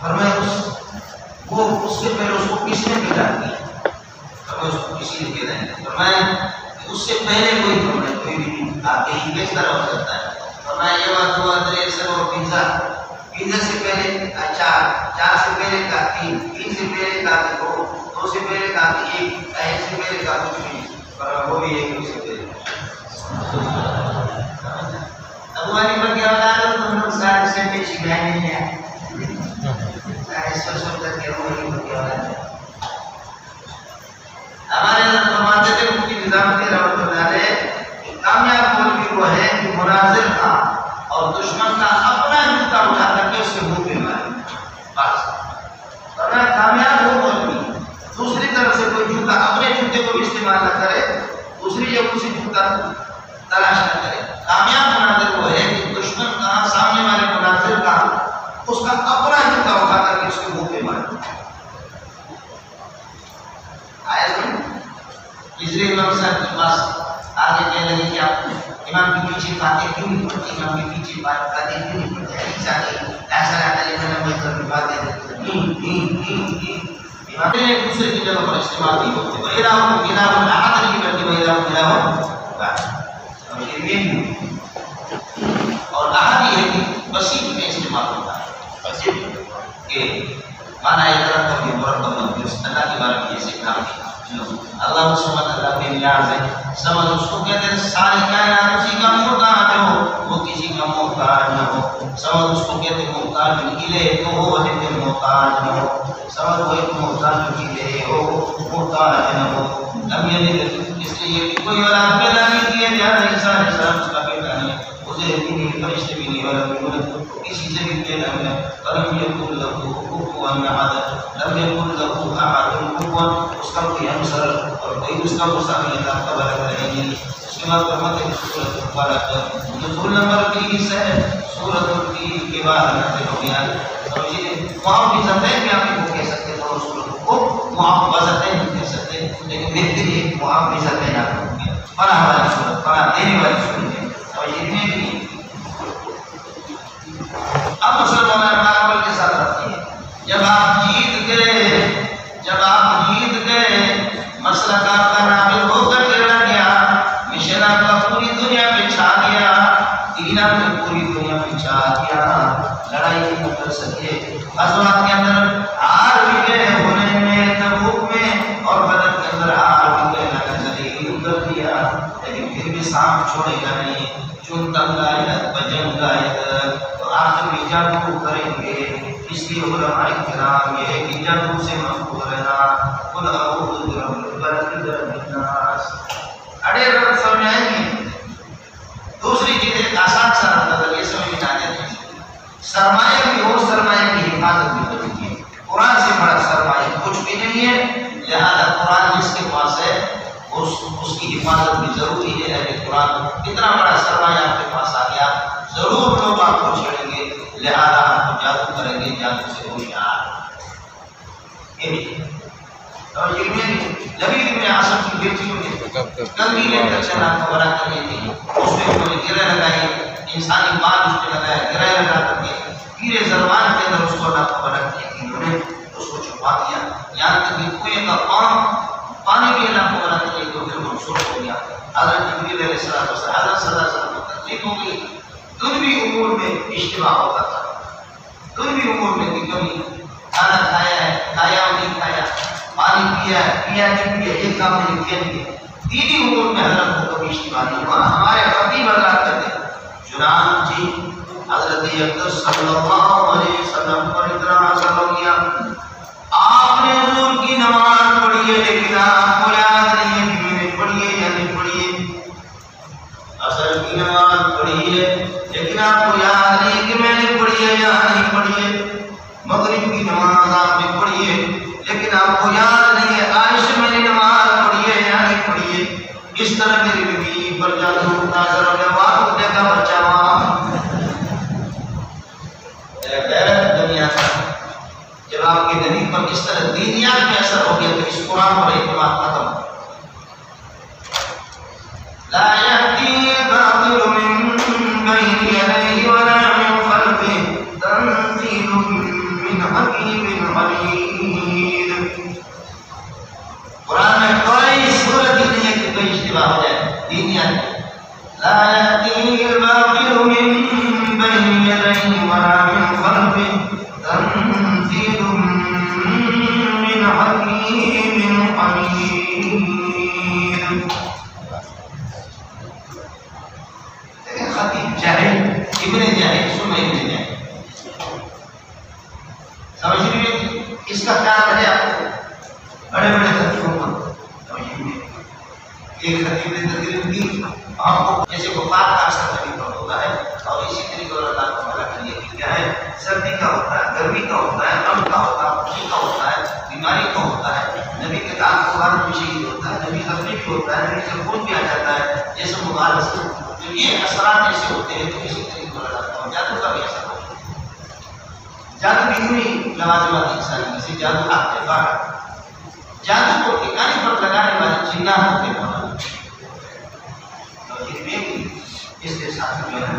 فرمایا اس سے پہلے اس کو کس نے پیدا کیا؟ فرمایا اس کو کسی نے پیدا نہیں۔ فرمایا اس سے پہلے کوئی کوئی بھی آپ یہی کس طرح ہو سکتا ہے؟ فرمایا یہ بات ہوا سر اور پیزا، پیزا سے پہلے چار سے پہلے کا تین سے پہلے کا دو سے پہلے کا ایک سے پہلے کا کچھ بھی، وہ بھی ایک سے پہلے۔ ابو علی پر کیا بتا رہا ہوں، تم لوگ سارے سے پہ شکایت نہیں ہے، ہمارے اندر فرماتے تھے ان کی نظام کے رحمت اللہ علیہ، کامیاب مولوی وہ ہے کہ مناظر تھا اور دشمن کا اپنا جوتا اٹھا کر کے اس کے منہ پہ مارے، بس۔ ورنہ کامیاب وہ مولوی دوسری طرف سے کوئی جوتا اپنے جوتے کو استعمال نہ کرے، دوسری جگہ سے جوتا تلاش نہ کرے۔ کامیاب مناظر وہ ہے کہ دشمن کا، سامنے والے مناظر کا، اس کا اپنا جوتا اٹھا کر کے اس کے منہ پہ مارے۔ آئے اسرائیل امام صاحب کے پاس آگے کہنے لگے کہ آپ امام کے پیچھے باتیں کیوں نہیں پڑھتے، امام کے پیچھے باتیں کیوں نہیں پڑھتے، ایسا رہتا ہے میں کر باتیں امام نے ایک دوسرے کی جگہ پر استعمال نہیں ہوتے، وَإِلَٰهُ إِلَٰهٌ أَحَدٌ نہیں بلکہ وَإِلَٰهُ إِلَٰهٌ واحد، اور احد یہ ہے کہ وسیع میں استعمال ہوتا ہے، وسیع کہ معنی یہ طرح کا مرکب ہے، اللہ کے بارے میں یہ کام ہے۔ اللہ سبحانہ اللہ بے نیاز ہے، سمجھ اس کو کہتے ہیں ساری کائنات اسی کا محتاج ہو، وہ کسی کا محتاج نہ ہو، سمجھ اس کو کہتے ہیں محتاج الہ تو ہو ہے محتاج نہ ہو، سمجھ وہ ایک محتاج الہ ہو، محتاج نہ ہو۔ اب یہ اس لیے کہ کوئی اولاد پیدا نہیں کیے جاتا، عیسیٰ علیہ السلام اس کا بیٹا نہیں، اسے بھی نہیں، فرشتے بھی نہیں، اور کسی سے بھی پیدا نہیں، ولم یکن لہ کفوا احد، لم یکن لہ احد کفوا، اس کا کوئی ہمسر اور کوئی اس کا مساوی اللہ تبارک نہیں۔ اس کے بعد فرماتے ہیں سورۃ الفلق، نزول نمبر 20 ہے، سورۃ الفیل کے بعد نازل ہو گیا۔ سمجھیے معاوضتیں بھی آپ کو کہہ سکتے ہیں، اور سورۃ کو معاوضتیں بھی کہہ سکتے ہیں، لیکن بہتر یہ معاوضتیں نہ ہوں گے، پناہ والی سورت، پناہ دینے والی سورت ہے۔ اور یہ بھی سکے. غزوات کے اندر ہار بھی گئے ہونے میں، تبوک میں اور بدر کے اندر ہار بھی گئے، اللہ نے ذلیل کر دیا، لیکن پھر بھی سانپ چھوڑے گا نہیں. چون تنگ آیت بجنگ آیت تو آخر میں جادو کریں گے. اس لیے علماء کرام یہ ہے کہ جادو سے محفوظ رہنا. قل اعوذ برب الفلق برب الناس. اڑے رب سمجھائیں گے. دوسری چیز ایک آسان سا نظر یہ سمجھ میں آ جاتی ہے، سرمایہ کی ہو، سرمایہ کی حفاظت بھی ضروری ہے. قرآن سے بڑا سرمایہ کچھ بھی نہیں ہے، لہذا قرآن جس کے پاس ہے اس کی حفاظت بھی ضروری ہے. اہل قرآن اتنا بڑا سرمایہ آپ کے پاس آ گیا، ضرور لوگ آپ کو چھیڑیں گے، لہذا آپ کو جادو کریں گے، جادو سے ہوشیار. اور یہ لبید ابن عاصم کی بیٹیوں نے کلمی لے کر چلا خبرہ کر لی تھی، اس میں انہوں نے گرہ لگائی، انسانی بال اس پہ لگایا، گرہ لگا کر کے پیرے زربان کے اندر اس کو اللہ خبرہ کی تھی. انہوں نے اس کو چھپا دیا، یہاں تک کہ کوئی کا پانی بھی اللہ خبرہ کر لی تو پھر منصور ہو گیا. حضرت جبریل علیہ السلام حضرت صلی اللہ علیہ وسلم کو تکلیف ہو گئی. دنوی امور میں اشتباہ ہوتا تھا، دنوی امور میں کوئی کمی، کھانا کھایا ہے، کھایا اور نہیں کھایا، پانی پیا ہے، پیا نہیں پیا، ایک کام نہیں کیا نہیں کیا، دینی امور میں حضرت کو کبھی اشتباہ نہیں ہوا. ہمارے خطیب حضرات کرتے چنانچہ حضرت اقدس صلی اللہ علیہ وسلم پر اتنا اثر ہو گیا، آپ نے ظہر کی نماز پڑھی ہے لیکن آپ کو یاد نہیں ہے کہ میں نے پڑھی ہے یا نہیں پڑھی ہے. عصر کی نماز پڑھی ہے لیکن آپ کو یاد نہیں ہے کہ میں نے پڑھی ہے یا نہیں پڑھی ہے. مغرب کی نماز آپ نے پڑھی ہے لیکن آپ کو یاد نہیں ہے عائشہ میں نے نماز پڑھی ہے یا نہیں پڑھی ہے. اس طرح میری بیوی پر جادو ناظر ہو گیا، وہاں دیکھا بچہ وہاں دنیا کا. جب آپ کے نبی پر اس طرح دینیات میں اثر ہو گیا تو اس قرآن پر اعتماد ختم. لا يأتي الباطل من بين يديه ولا من خلفه تنزيل من حكيم حميد. قرآن میں کوئی صورت ہی نہیں ہے کہ کوئی اشتباہ ہو جائے دینیات. لا يأتي الباطل من بين يديه ولا من خلفه تنزيل من حكيم حميد. خطیب جاہل، ابن جاہل، سنو ابن جاہل، سمجھ لیجیے اس کا کیا ہے. آپ کو بڑے بڑے خطیبوں پر ایک خطیب نے تقریر کی، آپ کو جیسے بخار کا اثر طریقہ ہوتا ہے اور اسی طریقے اور اللہ تعالیٰ کا یہ کیا ہے، سردی کا ہوتا ہے، گرمی کا ہوتا ہے، غم کا ہوتا ہے، خوشی کا ہوتا ہے، بیماری کا ہوتا ہے. نبی کے دعوت کو بھارت میں شہید ہوتا ہے، نبی زخمی بھی ہوتا ہے، نبی سے خون بھی آ جاتا ہے، جیسے مبارک سے تو یہ اثرات ایسے ہوتے ہیں. تو اسی طریقے پر اللہ تعالیٰ جادو کا بھی اثر ہوتا ہے. جادو بھی ہوئی لوازمات انسانی میں سے جادو حق کے بعد جادو کو ٹھکانے پر لگانے والے جنات ہوتے ہیں. اس کے ساتھ جو ہے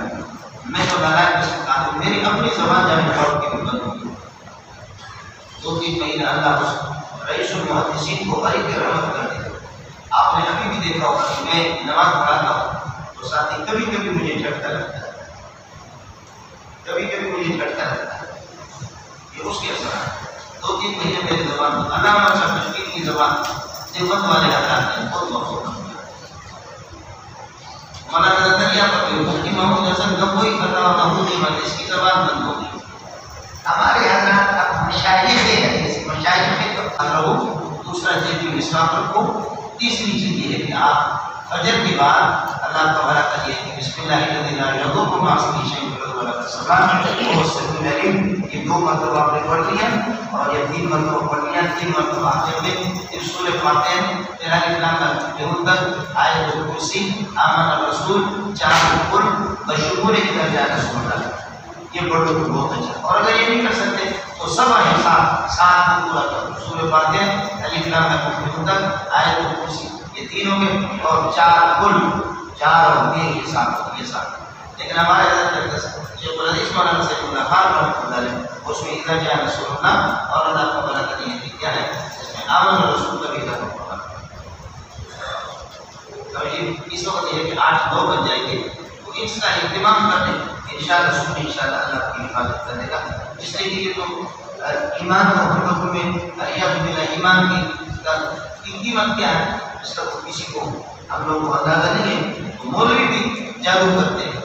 میں تو لگائے اس کام کو میری اپنی زبان جانے پڑھ کے بھی بند ہوگی. 2-3 مہینہ اللہ اس رئیس المحدثین کو بڑی رحمت کر دے. آپ نے ابھی بھی دیکھا ہوگا کہ میں نماز پڑھاتا ہوں تو ساتھی کبھی کبھی مجھے جھٹکا لگتا ہے، کبھی کبھی مجھے جھٹکا لگتا ہے. یہ اس کے اثر 2-3 مہینے میری زبان علامت شاہ مشکل کی زبان دیوبند والے حضرات نے بہت وقت مولانا نظریہ پر مفتی محمود حسن گنگوئی فتح محمودی مجلس کی زبان بند ہو گئی. ہمارے حضرات اب مشاہدے ہیں، جیسے مشاہدے تو رہو. دوسرا چیز بھی مسواک رکھو. تیسری چیز یہ ہے کہ آپ فجر کے بعد اللہ تعالیٰ کا یہ کہ بسم اللہ الذی لا یضر مع اسمہ شیء فی الارض ولا فی السماء وهو السمیع العلیم. یہ 2 مرتبہ آپ نے پڑھ لیا اور یہ 3 مرتبہ پڑھ لیا. 3 مرتبہ آتے ہوئے پھر سورہ فاتحہ، پھر الف لام میم آیت الکرسی، آمن الرسول، 4 قل بشمول اذا جاء نصر اللہ. یہ پڑھو تو بہت اچھا. اور اگر یہ نہیں کر سکتے تو سب ساتھ پورا کرو. سورہ فاتحہ، الف لام میم آیت الکرسی، یہ 3 ہو گئے اور 4 قل، 4 اور 3 کے ساتھ یہ ساتھ. لیکن ہمارے حضرت شیخ الحدیث مولانا سید اللہ خان رحمۃ اللہ علیہ اس میں اذا جاء نصر اللہ اور اللہ کا بلا کا یہ کیا ہے، اس میں آمن الرسول کا بھی ذکر ہوگا. تو اس وقت یہ کہ 8-9 بج جائیں گے تو اس کا اہتمام کرنے انشاءاللہ اللہ کی حفاظت کرنے کا اس لیے تو ایمان کو حکم میں ایمان کی قیمت کیا ہے اس کا تو کسی کو ہم لوگوں کو اندازہ نہیں ہے. مولوی بھی جادو کرتے ہیں.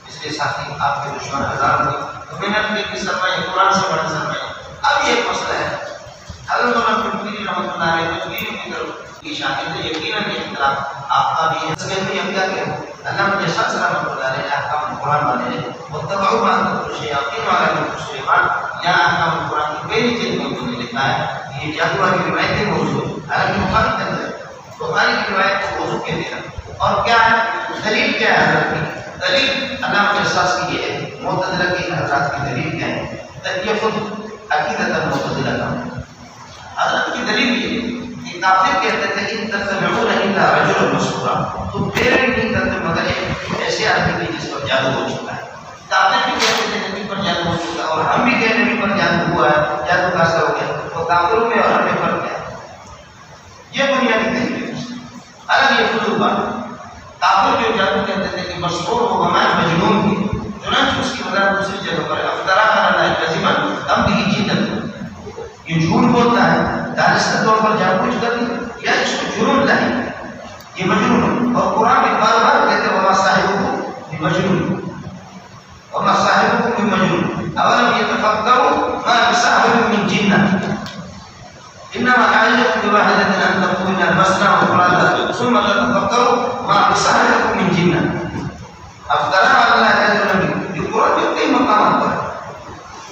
اس لیے ساتھی آپ کے دشمن ہزار ہوئے تو محنت میں کی سرمایہ قرآن سے بڑا سرمایہ. اب یہ مسئلہ ہے حضرت مولانا پنڈری رحمۃ اللہ علیہ تقریر کی طرف کی شاکر تو یقیناً یہ اختلاف آپ کا بھی ہے. اس میں اب کیا کہوں اللہ مجھے شخص رحمۃ اللہ علیہ احکام قرآن والے ہیں متبعو ما تتلو الشیاطین علی ملک سلیمان. یہاں احکام قرآن کی پہلی جلد میں انہوں نے لکھا ہے یہ جادو والی روایتیں موضوع حالانکہ بخاری کے اندر بخاری کی روایت کو موضوع کہتے ہیں. اور کیا ہے دلیل کیا ہے حضرت کی دلیل علامہ احساس کی یہ ہے معتزلہ کے حضرات کی دلیل کیا ہے یہ خود عقیدۃ معتزلہ کا حضرت کی دلیل یہ کہ کافر کہتے تھے ان تتبعون الا رجلا مسحورا تو پھر نہیں کرتے مگر ایک ایسے آدمی کی جس پر جادو ہو چکا ہے. کافر بھی کہتے تھے نبی پر جادو ہو چکا ہے اور ہم بھی کہتے نبی پر جادو ہوا ہے جادو کا اثر ہو گیا. تو کافروں میں اور ہمیں فرق کیا ہے؟ یہ بنیادی دلیل ہے. الگ یہ فضول بات کافر جو جادو کہتے تھے کہ مسحور و ہمارے مجنون کی چنانچہ اس کی وجہ دوسری جگہ پر افطرا کرنا لازما ہم بھی جنت یہ جھوٹ بولتا ہے دانستہ طور پر جادو کچھ کر یا اس کو جنون لائی یہ مجنون ہے. اور قرآن میں بار بار کہتے وما صاحبکم بمجنون وما صاحبکم بمجنون اولم یتفکروا ما بصاحبکم من جنہ انما اعجبتم بواحدة ان تقولوا مثنى وفرادا ثم تتفكروا ما بصاحبكم من جنة. افطرا على الله كذبا يقول في كل مقام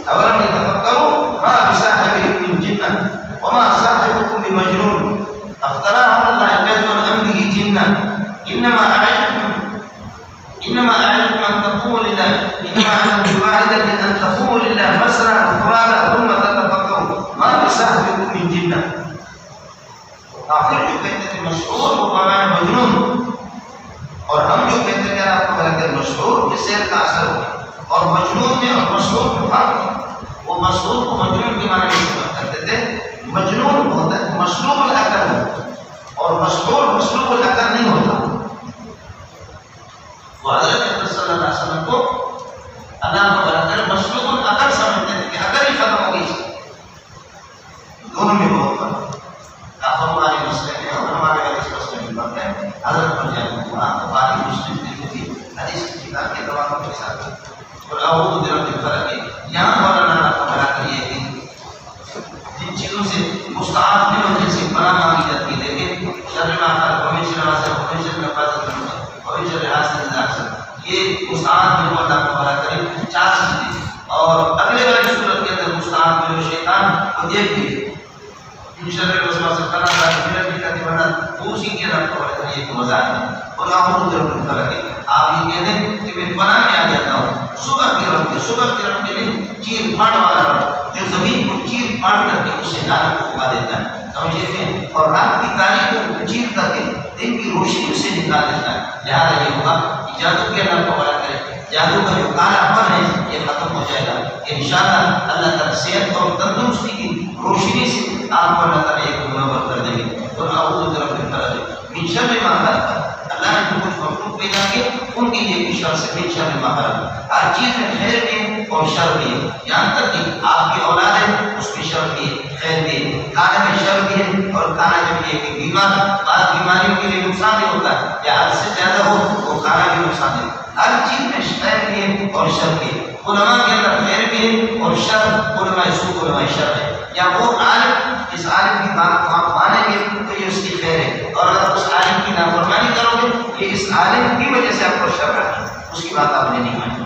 اولم يتفكروا ما بصاحبكم من جنة وما صاحبكم بمجنون افطرا على الله كذبا ام به جنة انما اعجبتم ان تقوموا لله انما اعجبتم بواحدة ان تقوموا لله مثنى وفرادا ثم تتفكروا ما بصاحبكم من جنة. کافر جو کہتے تھے مشہور وہ بمعنی مجنون اور ہم جو کہتے تھے آپ کو بلکہ مشہور کے سیر کا اثر ہو اور مجنون میں اور مشہور میں فرق ہے. وہ مشہور کو مجنون کے معنی میں کرتے تھے. مجنون ہوتا ہے مشروب العقل اور مشہور مشروب العقل نہیں ہوتا. وہ حضرت صلی اللہ علیہ وسلم کو اللہ کو بلکہ مشروب العقل سمجھتے تھے کہ عقل ہی ختم ہو گئی. دونوں میں بہت فرق ہمارے مسئلے میں اور ہمارے اس مسئلے میں بات ہے. حضرت پر جانے قرآن بخاری مسلم ترمذی حدیث کی کتاب کے تمام کے ساتھ اور اعوذ برب الفلق ہے. یہاں مولانا کو بڑا کریے کہ جن چیزوں سے مستعار دلوں جیسے پناہ مانگی جاتی ہے لیکن شر ما خلق ومن شر حاسد ومن شر نفاثات في العقد ومن شر حاسد اذا حسد یہ مستعار دلوں اللہ کو بڑا کرے 4 چیزیں. اور اگلے والی صورت کے اندر مستعار دلوں شیطان کو دیکھ لیے شر الوسواس الخناس من الجنة وہ اسی کے رب کو ہے یہ وضاحت ہے. اور اعوذ برب الفلق آپ یہ کہہ دیں کہ میں پناہ میں آ جاتا ہوں صبح کے رب کے لیے چیر پھاڑ والا رب جو زمین کو چیر پھاڑ کر کے اس سے نار کو اگا دیتا ہے سمجھے کہ اور رات کی تاریکی کو چیر کر کے دن کی روشنی اسے نکال دیتا ہے. لہٰذا یہ ہوگا کہ جادو کے رب کو بڑا کرے جادو کا جو کالا پن ہے یہ ختم ہو جائے گا انشاءاللہ. اللہ تعالیٰ صحت اور تندرستی کی روشنی سے آپ کو اللہ تعالیٰ ایک منور کر دیں گے. اور اعوذ برب الفلق من شر ما خلق اللہ نے جو کچھ مخلوق پیدا کیے ان کی یہ شر سے من شر ما خلق. ہر چیز میں خیر بھی ہے اور شر بھی ہے. یہاں تک کہ آپ کی اولاد ہے اس میں شر بھی ہے خیر بھی ہے. کھانے میں شر بھی ہے اور کھانا جب یہ کہ بیمار بعض بیماریوں کے لیے نقصان بھی ہوتا ہے یا حد سے زیادہ ہو وہ کھانا بھی نقصان ہے. ہر چیز میں خیر بھی ہے اور شر بھی ہے. علماء کے اندر خیر بھی ہے اور شر علماء سوء علماء شر ہے. یا وہ عالم جس عالم کی بات کو آپ مانیں گے تو یہ اس کی خیر ہے اور اگر اس عالم کی نافرمانی کرو گے یہ اس عالم کی وجہ سے آپ کو شر ہے اس کی بات آپ نے نہیں مانی.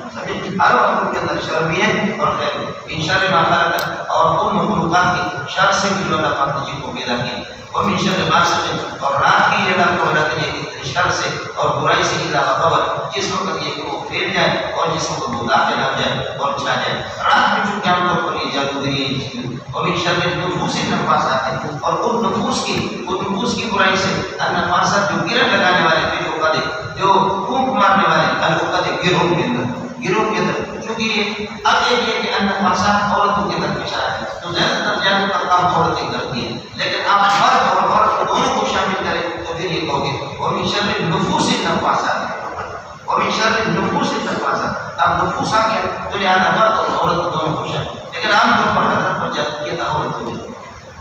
ہر مخلوق کے اندر شر بھی ہے اور خیر بھی. ان شر ما خلق اور ان مخلوقات کی شر سے بھی جو اللہ پاک نے جن کو پیدا کیا اور من شر غاسق اور رات کی اللہ کو اللہ نے شر سے اور برائی سے اذا خبر جس وقت یہ کہ وہ پھیل جائے اور جس وقت وہ داخل ہو جائے اور چھا جائے. رات میں جو قیام طور پر یہ جادوگری اور من شر النفوس النفاثات ہے اور ان نفوس کی برائی سے النفاثات جو گرہ لگانے والے تھے جو پھونک مارنے والے العقد گروہ کے اندر چونکہ یہ اب یہ کہ النفاثات عورتوں کے اندر پیش آیا ہے تو زیادہ تر جادو کا کام عورتیں کرتی ہیں لیکن آپ مرد اور عورت دونوں کو شامل کریں تو پھر یہ کہو گے اور من شر النفوس النفاثات اور من شر النفوس النفاثات. اب نفوس آ گیا تو لہٰذا مرد اور عورت دونوں خوش ہیں، لیکن عام طور پر حضرت پر جاتی ہے عورت کو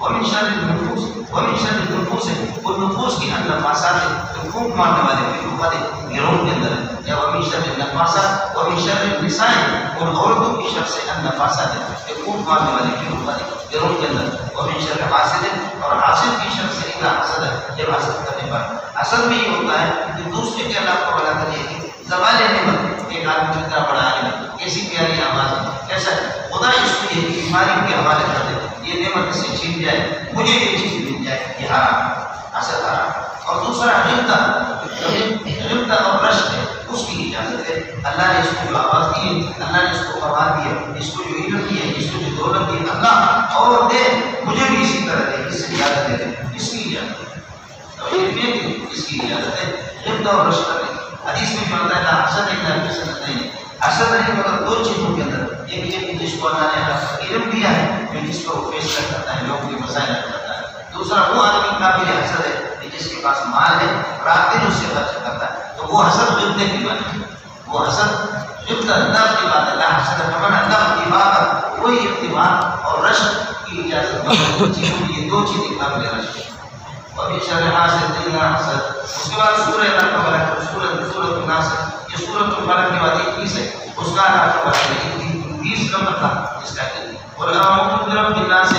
ومن شر النفوس اور نفوس کی النفاسات جو پھونک مارنے والے فی گروہ کے اندر ہے، یا ومن شر النفاسات ومن شر النساء اور عورتوں کی شر سے النفاسات جو پھونک مارنے والے فی گروہ کے اندر، ومن شر حاسد اور حاسد کی شر سے اذا حسد جب حسد کرنے پر اصل میں یہ ہوتا ہے کہ دوسرے کے اللہ کو بلا کر یہ زوال نعمت ایک آدمی جتنا بڑا عالم کیسی پیاری آواز ہے کیسا خدا اس کو یہ بیماری کے حوالے کر دے یہ نعمت سے چھین جائے مجھے یہ چیز مل جائے یہ حرام اصل حرام۔ اور دوسرا غبطہ اور رشک ہے اس کی اجازت ہے، اللہ نے اس کو جو آواز دی ہے، اللہ نے اس کو فرمان دی ہے، اس کو جو علم دی ہے، اس کو جو دولت دی ہے، اللہ اور دے مجھے بھی اسی طرح دے، اس کی اجازت ہے، اس کی اجازت ہے، اس کی اجازت ہے غبطہ اور رشک کرنے کی۔ حدیث میں جو آتا ہے لا حسد الا فی اثنتین، حسد نہیں مگر دو چیزوں کے اندر، ایک یہ کہ جس کو اللہ نے علم دیا ہے جو جس کو فیس کر سکتا ہے، لوگوں کے مسائل حل کرتا ہے، دوسرا وہ آدمی قابل حسد ہے کہ جس کے پاس مال ہے رات دن اس سے خرچ کرتا ہے، تو وہ حسد غبطے کی بات ہے، وہ حسد غبطہ نفس کی بات ہے، لا حسد فمن نفس کی بات ہے، کوئی اقتباس اور رشک کی اجازت نہیں، یہ دو چیزیں قابل رشک ہے۔ وفي شر حاسد إذا حسد، اس کے بعد سورہ الفلق ہے، سورۃ الناس، یہ سورۃ الفلق کے بعد 21 ہے، اس کا نام 20 نمبر تھا اس کا ہے۔ اور اعوذ برب الناس،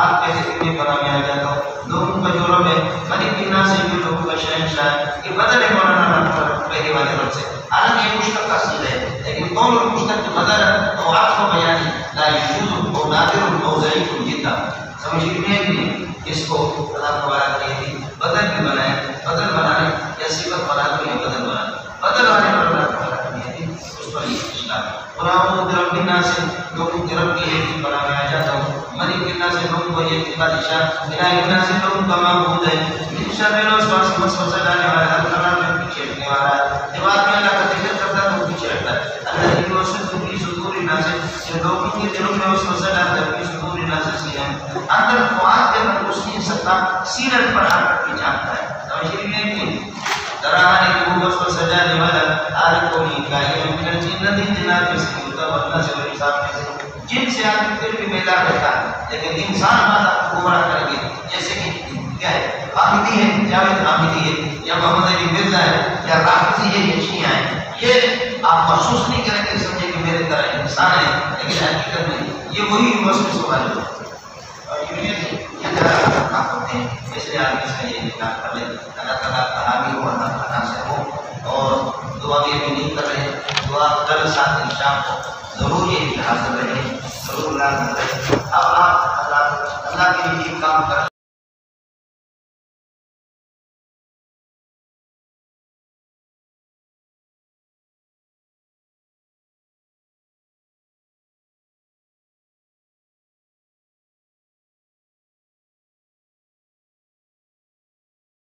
آپ کہتے ہیں کہ میں آ جاتا ہوں لوگوں کا جو رب ہے، ملک الناس جو لوگوں کا شہنشاہ، یہ بدل ہے مولانا پہلے والے رب سے، حالانکہ یہ مشتق کا صیغہ ہے، لیکن دونوں مشتق کے بدل اور عطف و بیان لا يجوز او نادر او ضعیف جدا، سمجھ میں ہے کہ نہیں؟ اس کو اللہ تبارک نے بدل بھی بنائے، بدل بنانے یا صفت بنا کر یا بدل بنانے، بدل آنے پر اللہ تبارک نے اس پر یہ اشکال ہے۔ اور اعوذ برب الناس، لوگوں کے رب کی ایک بنا میں آ جاتا ہوں، ملک الناس لوگوں کو یہ بادشاہ، الہ الناس لوگوں کا معبود ہے، من شر الوسواس وسوسہ ڈالنے والا، ہر کلام میں پیچھے ہٹنے والا ہے، دماغ میں اللہ کا ذکر کرتا ہے تو پیچھے ہٹتا ہے، اللہ کی وسوسہ کی صدور الناس، جو لوگوں کے دلوں میں وسوسہ ڈالتا ہے، صدور الناس سے اندر فؤاد کے اندر کچھ نہیں سکتا، سینت پر آ کر کے جانتا ہے، سمجھ میں کہ درانے کو وسوسہ ڈالنے والا عارفونی قائم من الجنۃ جنات سے ہوتا ورنہ سے بڑی صاحب میں جن سے آدمی پھر بھی میلا رہتا ہے، لیکن انسان ماتا کو گمراہ کریں گے، جیسے کہ کیا ہے حامدی ہے، جاوید حامدی ہے، یا محمد علی مرزا ہے، یا رافضی ہے، یا شیعہ ہے، یہ آپ محسوس نہیں کریں گے، سمجھیں کہ میرے طرح انسان ہے، لیکن حقیقت میں یہ وہی وسوسہ والے ہیں، اور یہ آپ ہوتے ہیں، اس لیے آدمی اس کا یہ نکاح کر لیں، اللہ تعالیٰ کا حامی ہو، اللہ تعالیٰ سے ہو، اور دعا بھی ابھی نہیں کر رہے، دعا کل ساتھ شام کو ضرور یہ حاصل رہے، ضرور اللہ اب آپ اللہ کے لیے کام کر